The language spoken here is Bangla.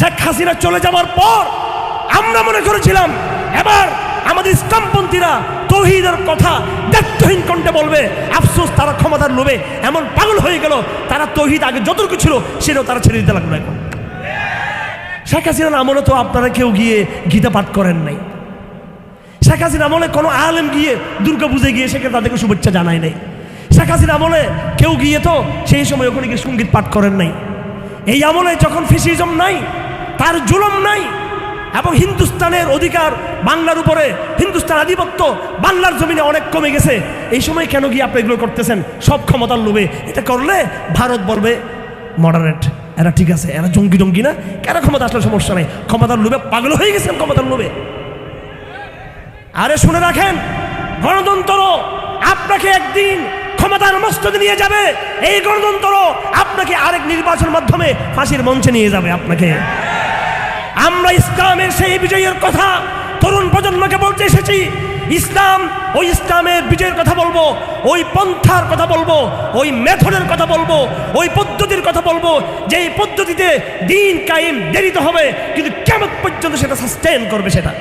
শেখ হাসিনা চলে যাওয়ার পর আমরা মনে করেছিলাম এবার আমাদের ইসলামপন্থীরা তৌহিদের কথা দায়িত্বহীন কণ্ঠে বলবে। আফসোস, তারা ক্ষমতার লোভে এমন পাগল হয়ে গেল, তারা তৌহিদ আগে যতটুকু ছিল সেটাও তারা ছেড়ে দিতে লাগলো। এখন শেখ হাসিনার আমলে তো আপনারা কেউ গিয়ে গীতা পাঠ করেন নাই। শেখ হাসিনার আমলে কোনো আলেম গিয়ে দুর্গা পূজায় গিয়ে সেখানে তাদেরকে শুভেচ্ছা জানায় নাই। শেখ হাসিনার আমলে কেউ গিয়ে তো সেই সময় ওখানে গিয়ে সঙ্গীত পাঠ করেন নাই। এই আমলে যখন ফ্যাসিজম নাই, তার জুলুম নাই এবং হিন্দুস্তানের অধিকার বাংলার উপরে, হিন্দুস্তান আধিপত্য বাংলার জমিনে অনেক কমে গেছে, এই সময় কেন গিয়ে আপনি এগুলো করতেছেন? সব ক্ষমতার লোভে। এটা করলে ভারত বলবে মডারেট, এরা ঠিক আছে, এরা জঙ্গি টঙ্গি না, কেন ক্ষমতা আসলে সমস্যা নেই। ক্ষমতার লোভে পাগল হয়ে গেছেন, ক্ষমতার লোভে। আরে শুনে রাখেন, গণতন্ত্র আপনাকে একদিন ক্ষমতার মস্তদে নিয়ে যাবে। এই গণতন্ত্র আপনাকে আরেক নির্বাচনের মাধ্যমে ফাঁসির মঞ্চে নিয়ে যাবে আপনাকে। আমরা ইসলামের সেই বিজয়ের কথা তরুণ প্রজন্মকে বলতে এসেছি। ইসলাম, ওই ইসলামের বিজয়ের কথা বলবো, ওই পন্থার কথা বলবো, ওই মেথডের কথা বলবো, ওই পদ্ধতির কথা বলবো, যে এই পদ্ধতিতে দিন কায়েম দেরিতে হবে কিন্তু কিয়ামত পর্যন্ত সেটা সাস্টেইন করবে সেটা।